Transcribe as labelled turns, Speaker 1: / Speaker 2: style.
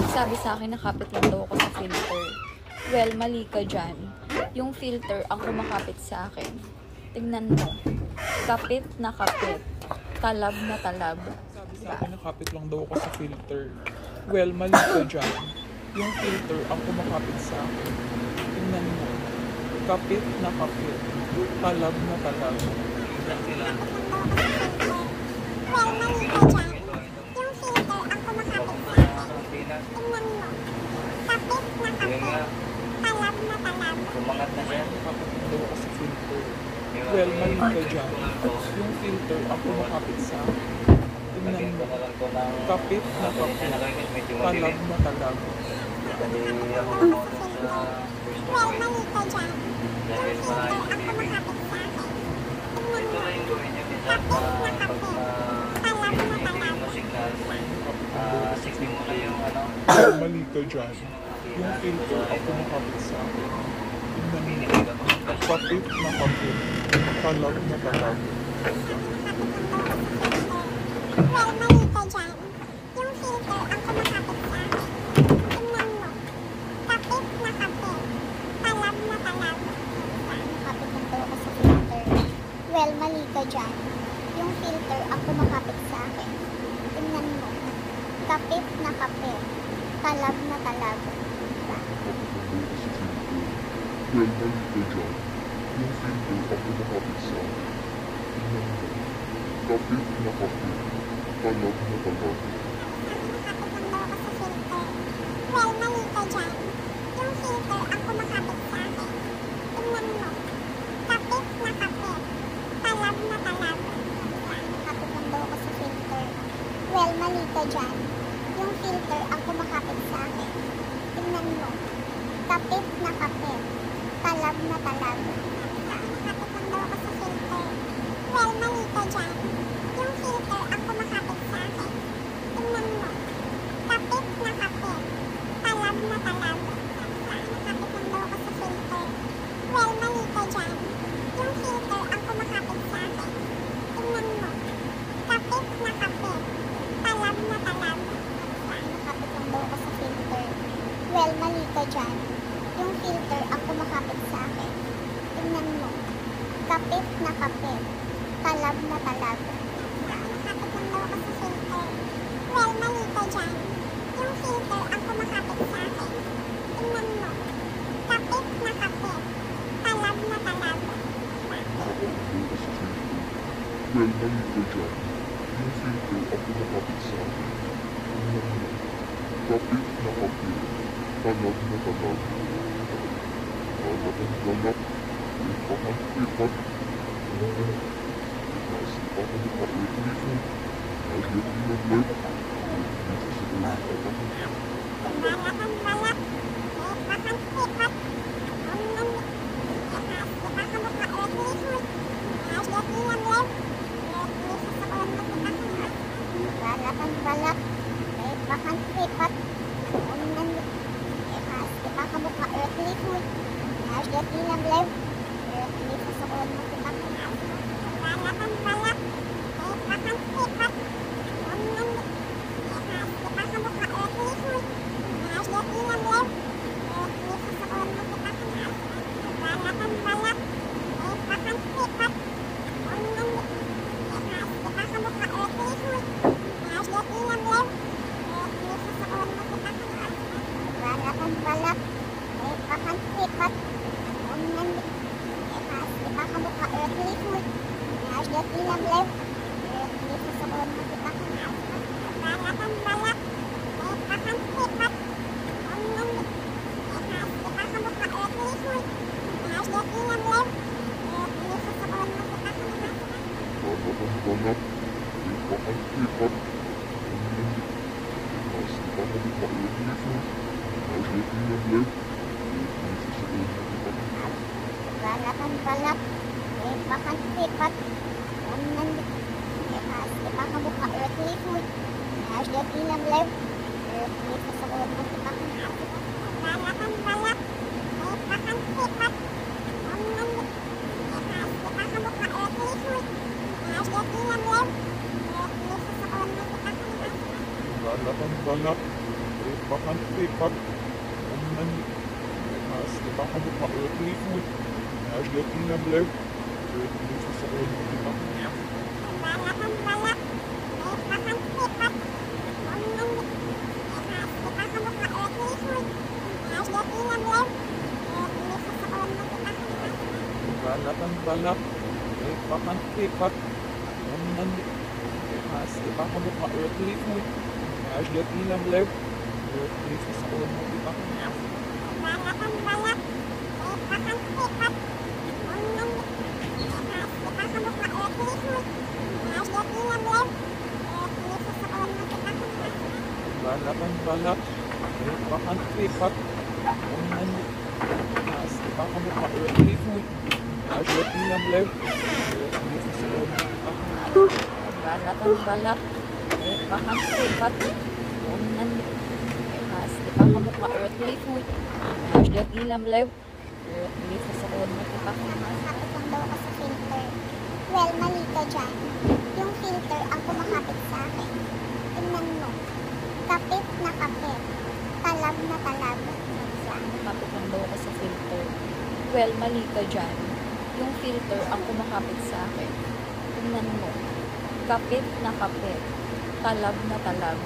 Speaker 1: Sabi sa akin nakapit lang daw ako sa filter. Well, mali ka dyan. Yung filter ang kumakapit sa akin. Tignan mo. Kapit na kapit. Talab na talab.
Speaker 2: Sabi sa akin nakapit lang daw ako sa filter. Well, mali ka dyan. Yung filter ang kumakapit sa akin. Tingnan mo. Kapit na kapit. Talab na talab.
Speaker 3: Well, mali ka dyan. Yung filter ang kumakapit sa akin. Tingnan mo. Kapit na kapit. Talab na talab.
Speaker 4: Sumangat na siya.
Speaker 2: Nakapit lang daw ako sa filter. Well, mali ka dyan. Yung filter ang kumakapit sa akin. Tingnan
Speaker 4: Lagyan ko
Speaker 2: mo.
Speaker 4: na lang to ng...
Speaker 2: Kapit na kapit.
Speaker 4: Medyo
Speaker 2: Talab
Speaker 4: mabilis.
Speaker 2: na talab.
Speaker 4: Dali ako tumulong sa gusto ko
Speaker 3: Well,
Speaker 4: eh.
Speaker 3: mali ka dyan.
Speaker 4: Dahil
Speaker 3: Yung
Speaker 4: marami
Speaker 3: filter ang
Speaker 4: bibigyan.
Speaker 3: kumakapit sa akin. Tingnan
Speaker 4: Ito
Speaker 3: mo.
Speaker 4: na yung gawin niyo minsan
Speaker 3: Kapit na
Speaker 4: pag
Speaker 3: kapit. Talab na talab.
Speaker 4: mo signal. Sige mo na yung ano.
Speaker 2: Well, mali ka dyan. Yung filter ang kumakapit sa akin. Tingnan mo.
Speaker 4: Pinigay ka kung
Speaker 2: Kapit na kapit. Talab na talab.
Speaker 3: Well, mali ka dyan. Yung filter ang kumakapit sa akin. Tingnan mo. Kapit na kapit. Talab na talab. Nakapit lang daw ako sa filter. Well, mali ka dyan. Yung filter ang kumakapit sa akin. Tingnan mo. Kapit na kapit. Talab na talab.
Speaker 5: Well, mali ka dyan. Yung filter ang kumakapit sa akin. Tingnan mo. Kapit na kapit. Talab na talab.
Speaker 3: Nakapit lang daw ako sa filter. Well, mali ka dyan. Yung filter ang kumakapit sa akin. Tingnan mo. Kapit na kapit. Talab na talab. Nakapit lang daw ako sa filter. Well, mali ka dyan. Yung filter ang kumakapit sa akin. Tingnan mo. Kapit na kapit. Talab na talab. Nakapit lang daw ako sa filter. Well, mali ka dyan. Yung filter ang kumakapit sa akin. Tingnan mo. Kapit na kapit. Talab na talab. Nakapit lang daw ako sa filter. Well, mali ka dyan. Yung filter ang kumakapit sa akin. Tingnan mo. Kapit na kapit. Talab na talab. Nakapit lang daw ako sa filter. Well, mali ka dyan. Yung filter ang kumakapit sa akin. Tingnan mo. Kapit na kapit. Talab na talab. Nakapit lang daw ako sa filter. Well, mali ka dyan. Yung filter ang kumakapit sa akin. Tingnan mo. Kapit na kapit. Talab na talab.
Speaker 5: Well, mali ka dyan. Yung filter ang kumakapit sa akin. Tingnan mo. Kapit na kapit. Talab na talab. Talab ang galak. Ipakan-ipat. Ipakan mo ka-earthly. Agad nilag-lag.
Speaker 3: Balakan balak. Ipakan sipat. Omnan. Ipakan mo ka earthly food. Agad nilag-lag. Earthly sasakulan mo kita. Balakan balak. Ipakan sipat. Omnan. Ipakan mo ka earthly food. Agad nilag-lag. Earthly sasakulan mo kita. Balakan balak. Ipakan sipat. Omnan. Ipakan mo ka earthly food. Agad nilag-lag. Earthly sasakulan mo kita. Balakan balak. Ipakan sipat. Omnan. Ipakan mo ka earthly food. Agad nilag-lag. Earthly sasakulan mo kita. Balakan balak. Ipakan sipat. Omnan. Ipakan mo ka earthly food. Agad nilag-lag. Earthly sasakulan mo kita. Balakan balak. Ipakan sipat. Omnan. Ipakan mo ka earthly food. Agad nilag-lag. Earthly sasakulan mo kita.
Speaker 5: Talab ang galak. Ipakan-ipat. Omnan. Ipakan mo ka-earthly food. Agad nilag-lag. Earthly sasakulan mo kita.
Speaker 3: Balakan balak. Ipakan sipat. Omnan. Ipakan mo ka earthly food. Agad nilag-lag. Earthly sasakulan mo kita. Balakan balak. Ipakan sipat. Omnan. Ipakan mo ka earthly food. Agad nilag-lag. Earthly sasakulan mo kita.
Speaker 5: Talab ang galak.
Speaker 2: Pakan-pipat. Umnan. Mas ipakabuka earthly food. Asgat inablev. Earthly sa sakon mo kita. Balak. Pakan-pipat. Umnan. Mas ipakabuka earthly food. Asgat inablev. Earthly sa sakon mo kita. Balak. Pakan-pipat. Umnan. Mas ipakabuka earthly food. Asgat inablev. Earthly sa sakon mo kita.
Speaker 1: Balak. Pakan-pipat. Umnan. Mas ipakabuka earthly food. Asgat inablev. Earthly sa sakon mo kita.
Speaker 3: Kumakapit lang daw ako sa filter. Well, mali ka dyan. Yung filter ang kumakapit sa akin. Tingnan mo. Kapit na kapit. Talab na talab.
Speaker 1: Kapit lang daw ako sa filter. Well, mali ka dyan. Yung filter ang kumakapit sa akin. Tingnan mo. Kapit na kapit. Talab na talab.